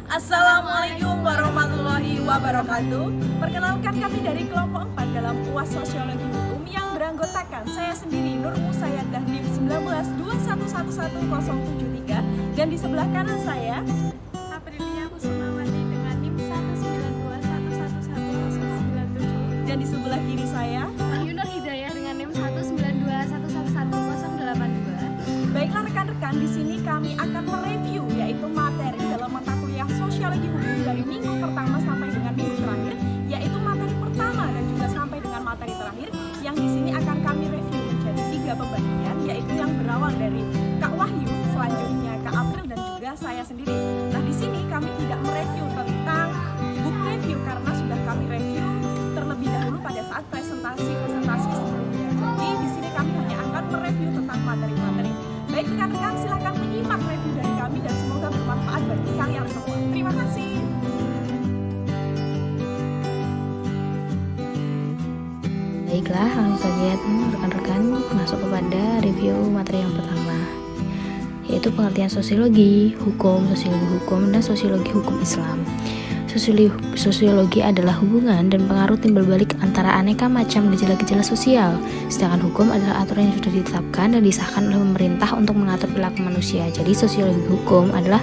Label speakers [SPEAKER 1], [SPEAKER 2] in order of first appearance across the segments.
[SPEAKER 1] Assalamualaikum warahmatullahi wabarakatuh. Perkenalkan kami dari kelompok 4 dalam UAS Sosiologi Hukum yang beranggotakan saya sendiri Nur Musayyadah NIM 1921111073 dan di sebelah kanan saya
[SPEAKER 2] Aprilia Kusumawati dengan NIM 192111097
[SPEAKER 1] dan di sebelah kiri saya
[SPEAKER 2] Yunur Hidayah dengan NIM 192111082.
[SPEAKER 1] Baiklah rekan-rekan, di sini kami akan mereview yaitu materi dalam mata kuliah Sosiologi Hukum dari minggu pertama sampai dengan minggu terakhir, yaitu materi pertama dan juga sampai dengan materi terakhir yang di sini akan kami review menjadi 3 pembagian, yaitu yang berawal dari Kak Wahyu, selanjutnya Kak April dan juga saya sendiri. Nah, di sini kami tidak mereview tentang book review karena sudah kami review terlebih dahulu pada saat presentasi sebelumnya. Jadi di sini kami hanya akan mereview tentang materi-materi. Baik rekan-rekan, silakan menyimak review dari kami dan semoga bermanfaat bagi kalian semua. Terima kasih.
[SPEAKER 3] Baiklah, langsung saja rekan-rekan masuk kepada review materi yang pertama, yaitu pengertian sosiologi hukum, dan sosiologi hukum Islam. Sosiologi adalah hubungan dan pengaruh timbal balik antara aneka macam gejala-gejala sosial, sedangkan hukum adalah aturan yang sudah ditetapkan dan disahkan oleh pemerintah untuk mengatur perilaku manusia. Jadi sosiologi hukum adalah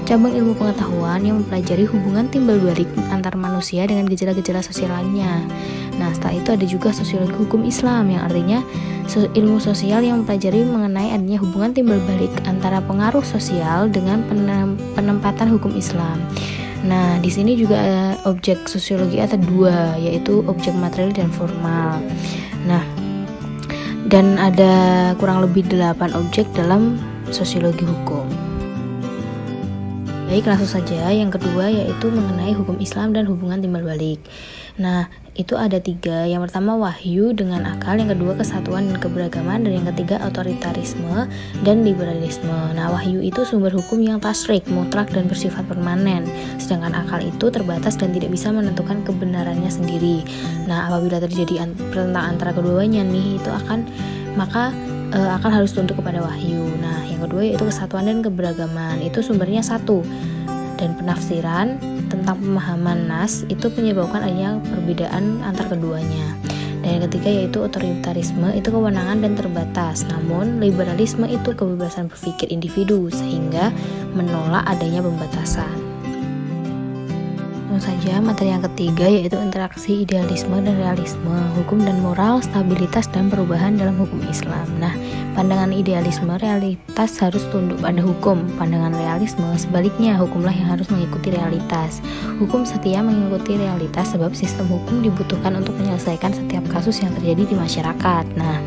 [SPEAKER 3] cabang ilmu pengetahuan yang mempelajari hubungan timbal balik antar manusia dengan gejala-gejala sosial lainnya. Nah, setelah itu ada juga sosiologi hukum Islam yang artinya ilmu sosial yang mempelajari mengenai adanya hubungan timbal balik antara pengaruh sosial dengan penempatan hukum Islam. Nah, di sini juga objek sosiologi ada 2, yaitu objek material dan formal. Nah, dan ada kurang lebih 8 objek dalam sosiologi hukum. Baik, langsung saja. Yang kedua yaitu mengenai hukum Islam dan hubungan timbal balik. Nah, itu ada 3. Yang pertama wahyu dengan akal, yang kedua kesatuan dan keberagaman, dan yang ketiga otoritarisme dan liberalisme. Nah, wahyu itu sumber hukum yang tasrik, mutlak dan bersifat permanen, sedangkan akal itu terbatas dan tidak bisa menentukan kebenarannya sendiri. Nah, apabila terjadi pertentangan antara keduanya nih, itu maka akal harus tunduk kepada wahyu. Nah, yang kedua yaitu kesatuan dan keberagaman, itu sumbernya satu, dan penafsiran tentang pemahaman nas itu menyebabkan adanya perbedaan antar keduanya. Dan yang ketiga yaitu otoritarisme, itu kewenangan dan terbatas, namun liberalisme itu kebebasan berpikir individu sehingga menolak adanya pembatasan. Langsung saja materi yang ketiga yaitu interaksi idealisme dan realisme, hukum dan moral, stabilitas dan perubahan dalam hukum Islam. Nah, pandangan idealisme realitas harus tunduk pada hukum, pandangan realisme sebaliknya, hukumlah yang harus mengikuti realitas. Hukum setia mengikuti realitas sebab sistem hukum dibutuhkan untuk menyelesaikan setiap kasus yang terjadi di masyarakat. Nah,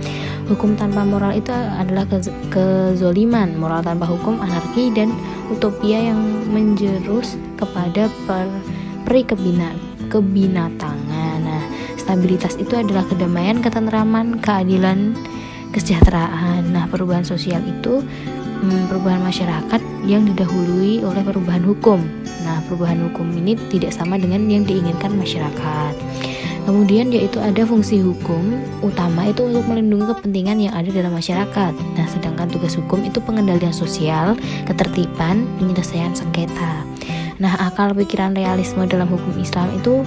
[SPEAKER 3] hukum tanpa moral itu adalah kezoliman, moral tanpa hukum anarki dan utopia yang menjerus kepada kebinatangan. Nah, stabilitas itu adalah kedamaian, ketentraman, keadilan, kesejahteraan. Nah, perubahan sosial itu perubahan masyarakat yang didahului oleh perubahan hukum. Nah, perubahan hukum ini tidak sama dengan yang diinginkan masyarakat. Kemudian yaitu ada fungsi hukum utama itu untuk melindungi kepentingan yang ada dalam masyarakat. Nah, sedangkan tugas hukum itu pengendalian sosial, ketertiban, penyelesaian sengketa. Nah, akal pikiran realisme dalam hukum Islam itu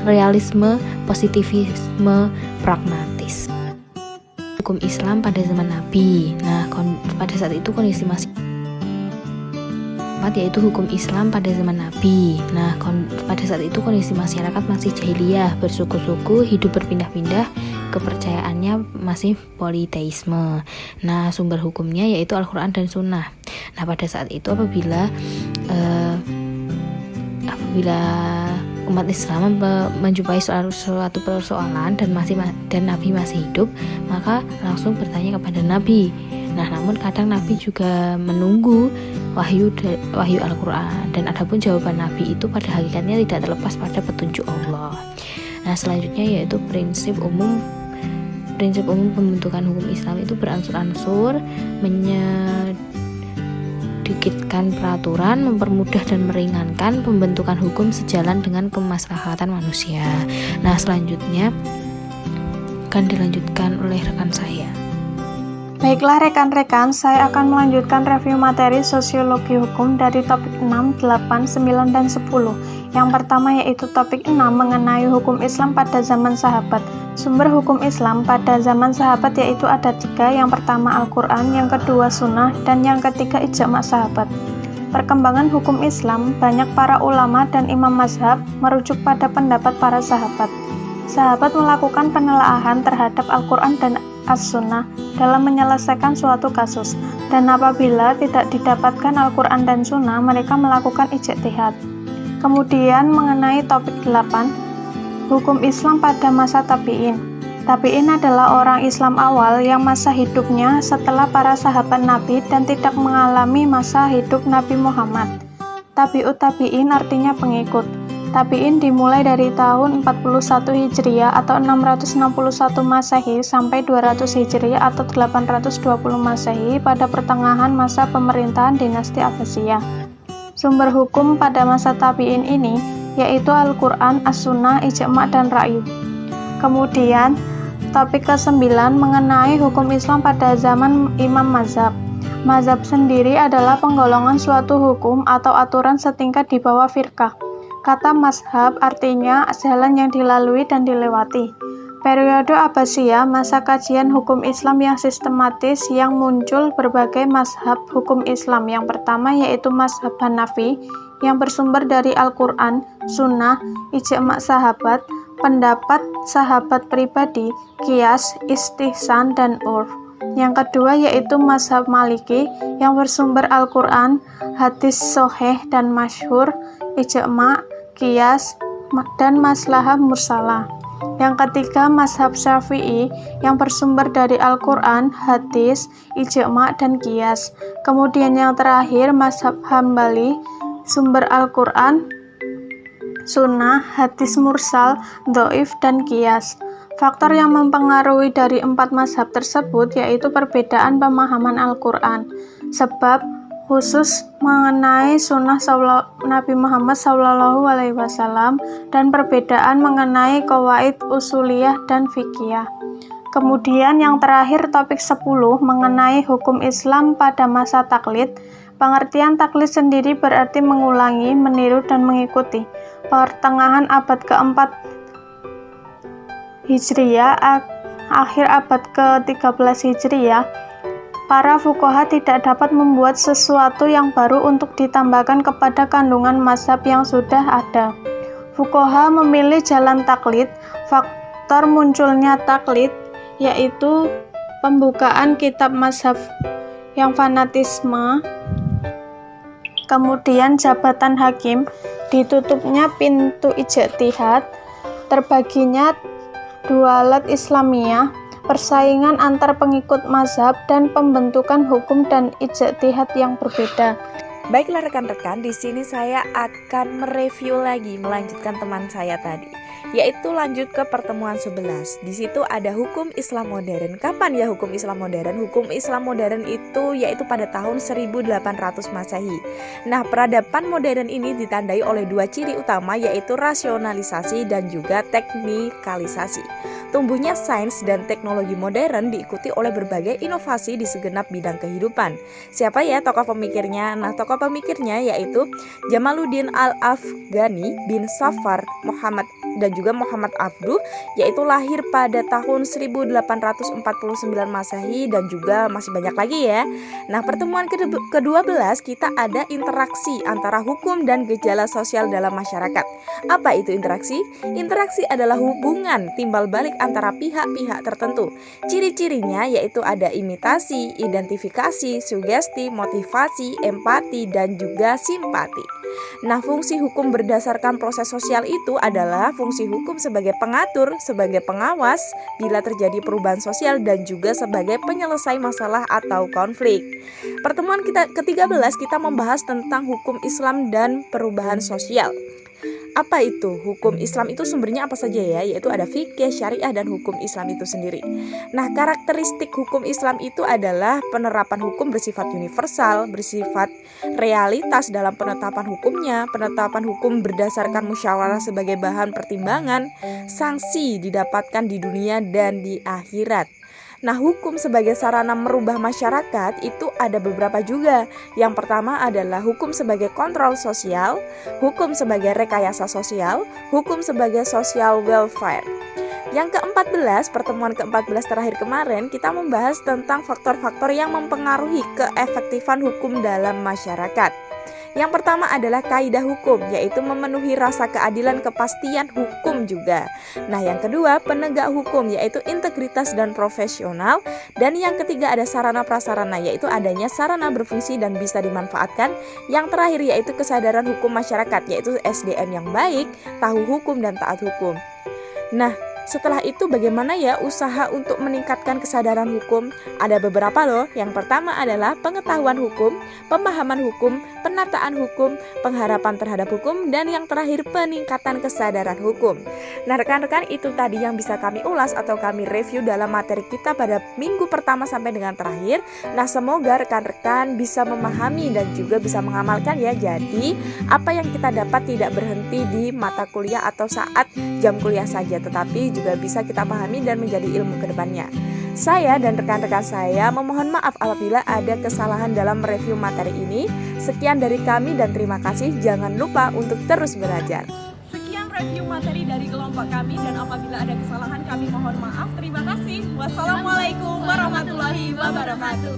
[SPEAKER 3] realisme, positivisme, pragmatis. Hukum Islam pada zaman Nabi. Nah, pada saat itu kondisi masih yaitu hukum Islam pada zaman Nabi. Nah, pada saat itu kondisi masyarakat masih jahiliyah, bersuku-suku, hidup berpindah-pindah, kepercayaannya masih politeisme. Nah, sumber hukumnya yaitu Al-Quran dan Sunnah. Nah, pada saat itu apabila umat Islam menjumpai suatu persoalan dan Nabi masih hidup, maka langsung bertanya kepada Nabi. Nah, namun kadang Nabi juga menunggu wahyu Al-Quran, dan adapun jawaban Nabi itu pada hakikatnya tidak terlepas pada petunjuk Allah. Nah, selanjutnya yaitu prinsip umum pembentukan hukum Islam itu beransur-ansur, menyedikitkan peraturan, mempermudah dan meringankan pembentukan hukum sejalan dengan kemaslahatan manusia. Nah, selanjutnya akan dilanjutkan oleh rekan saya.
[SPEAKER 4] Baiklah rekan-rekan, saya akan melanjutkan review materi sosiologi hukum dari topik 6, 8, 9, dan 10. Yang pertama yaitu topik 6 mengenai hukum Islam pada zaman sahabat. Sumber hukum Islam pada zaman sahabat yaitu ada 3, yang pertama Al-Quran, yang kedua Sunnah, dan yang ketiga ijma' sahabat. Perkembangan hukum Islam, banyak para ulama dan imam mazhab merujuk pada pendapat para sahabat. Sahabat melakukan penelaahan terhadap Al-Quran dan As-Sunnah dalam menyelesaikan suatu kasus, dan apabila tidak didapatkan Al-Quran dan Sunnah, mereka melakukan ijtihad. Kemudian mengenai topik 8, hukum Islam pada masa tabi'in. Tabi'in adalah orang Islam awal yang masa hidupnya setelah para sahabat Nabi dan tidak mengalami masa hidup Nabi Muhammad. Tabi'ut tabi'in artinya pengikut. Tabi'in dimulai dari tahun 41 Hijriah atau 661 Masehi sampai 200 Hijriah atau 820 Masehi pada pertengahan masa pemerintahan dinasti Abbasiyah. Sumber hukum pada masa tabi'in ini yaitu Al-Quran, As-Sunnah, Ijma' dan Ra'yu. Kemudian, topik ke-9 mengenai hukum Islam pada zaman Imam Mazhab. Mazhab sendiri adalah penggolongan suatu hukum atau aturan setingkat di bawah firqah. Kata mazhab artinya jalan yang dilalui dan dilewati. Periode Abbasiyah, masa kajian hukum Islam yang sistematis yang muncul berbagai mazhab hukum Islam. Yang pertama yaitu mazhab Hanafi yang bersumber dari Al-Quran, Sunnah, Ijma' sahabat, pendapat sahabat pribadi, qiyas, istihsan, dan urf. Yang kedua yaitu mazhab Maliki yang bersumber Al-Quran, hadis sahih dan masyhur, ijma', qiyas, dan maslahah mursalah. Yang ketiga mazhab Syafi'i yang bersumber dari Al-Quran, hadis, ijma' dan qiyas. Kemudian yang terakhir mazhab Hambali, sumber Al-Quran, Sunnah, hadis mursal, dhaif, dan qiyas. Faktor yang mempengaruhi dari 4 mazhab tersebut yaitu perbedaan pemahaman Al-Quran. Sebab khusus mengenai sunnah Nabi Muhammad SAW dan perbedaan mengenai qawaid usuliyah dan fikih. Kemudian yang terakhir topik 10 mengenai hukum Islam pada masa taklid. Pengertian taklid sendiri berarti mengulangi, meniru, dan mengikuti. Pertengahan abad keempat Hijriah, akhir abad ke-13 Hijriah, para fuqaha tidak dapat membuat sesuatu yang baru untuk ditambahkan kepada kandungan mazhab yang sudah ada. Fuqaha memilih jalan taklid. Faktor munculnya taklid yaitu pembukaan kitab mazhab yang fanatisme, kemudian jabatan hakim, ditutupnya pintu ijtihad, terbaginya dualat Islamiyah, persaingan antar pengikut mazhab, dan pembentukan hukum dan ijtihad yang berbeda.
[SPEAKER 1] Baiklah rekan-rekan, di sini saya akan mereview lagi, melanjutkan teman saya tadi, yaitu lanjut ke pertemuan 11. Di situ ada hukum Islam modern. Kapan ya hukum Islam modern? Hukum Islam modern itu yaitu pada tahun 1800 Masehi. Nah, peradaban modern ini ditandai oleh 2 ciri utama yaitu rasionalisasi dan juga teknikalisasi. Tumbuhnya sains dan teknologi modern diikuti oleh berbagai inovasi di segenap bidang kehidupan. Siapa ya tokoh pemikirnya? Nah, tokoh pemikirnya yaitu Jamaluddin Al-Afghani bin Safar Muhammad dan juga Muhammad Abduh, yaitu lahir pada tahun 1849 Masehi dan juga masih banyak lagi ya. Nah, pertemuan ke-12 kita ada interaksi antara hukum dan gejala sosial dalam masyarakat. Apa itu interaksi? Interaksi adalah hubungan timbal balik antara pihak-pihak tertentu. Ciri-cirinya yaitu ada imitasi, identifikasi, sugesti, motivasi, empati, dan juga simpati. Nah, fungsi hukum berdasarkan proses sosial itu adalah fungsi hukum sebagai pengatur, sebagai pengawas bila terjadi perubahan sosial, dan juga sebagai penyelesai masalah atau konflik. Pertemuan kita ke-13 kita membahas tentang hukum Islam dan perubahan sosial. Apa itu? Hukum Islam itu sumbernya apa saja ya? Yaitu ada fikih, syariah, dan hukum Islam itu sendiri. Nah, karakteristik hukum Islam itu adalah penerapan hukum bersifat universal, bersifat realitas dalam penetapan hukumnya, penetapan hukum berdasarkan musyawarah sebagai bahan pertimbangan, sanksi didapatkan di dunia dan di akhirat. Nah, hukum sebagai sarana merubah masyarakat itu ada beberapa juga. Yang pertama adalah hukum sebagai kontrol sosial, hukum sebagai rekayasa sosial, hukum sebagai social welfare. Yang ke-14, pertemuan ke-14 terakhir kemarin, kita membahas tentang faktor-faktor yang mempengaruhi keefektifan hukum dalam masyarakat. Yang pertama adalah kaidah hukum, yaitu memenuhi rasa keadilan, kepastian hukum juga. Nah, yang kedua, penegak hukum, yaitu integritas dan profesional. Dan yang ketiga ada sarana prasarana, yaitu adanya sarana berfungsi dan bisa dimanfaatkan. Yang terakhir yaitu kesadaran hukum masyarakat, yaitu SDM yang baik, tahu hukum dan taat hukum. Nah, setelah itu bagaimana ya usaha untuk meningkatkan kesadaran hukum? Ada beberapa loh. Yang pertama adalah pengetahuan hukum, pemahaman hukum, penataan hukum, pengharapan terhadap hukum, dan yang terakhir peningkatan kesadaran hukum. Nah, rekan-rekan, itu tadi yang bisa kami ulas atau kami review dalam materi kita pada minggu pertama sampai dengan terakhir. Nah, semoga rekan-rekan bisa memahami dan juga bisa mengamalkan ya. Jadi, apa yang kita dapat tidak berhenti di mata kuliah atau saat jam kuliah saja, tetapi juga bisa kita pahami dan menjadi ilmu ke depannya. Saya dan rekan-rekan saya memohon maaf apabila ada kesalahan dalam review materi ini. Sekian dari kami dan terima kasih. Jangan lupa untuk terus belajar.
[SPEAKER 2] Sekian review materi dari kelompok kami, dan apabila ada kesalahan kami mohon maaf. Terima kasih. Wassalamualaikum warahmatullahi wabarakatuh.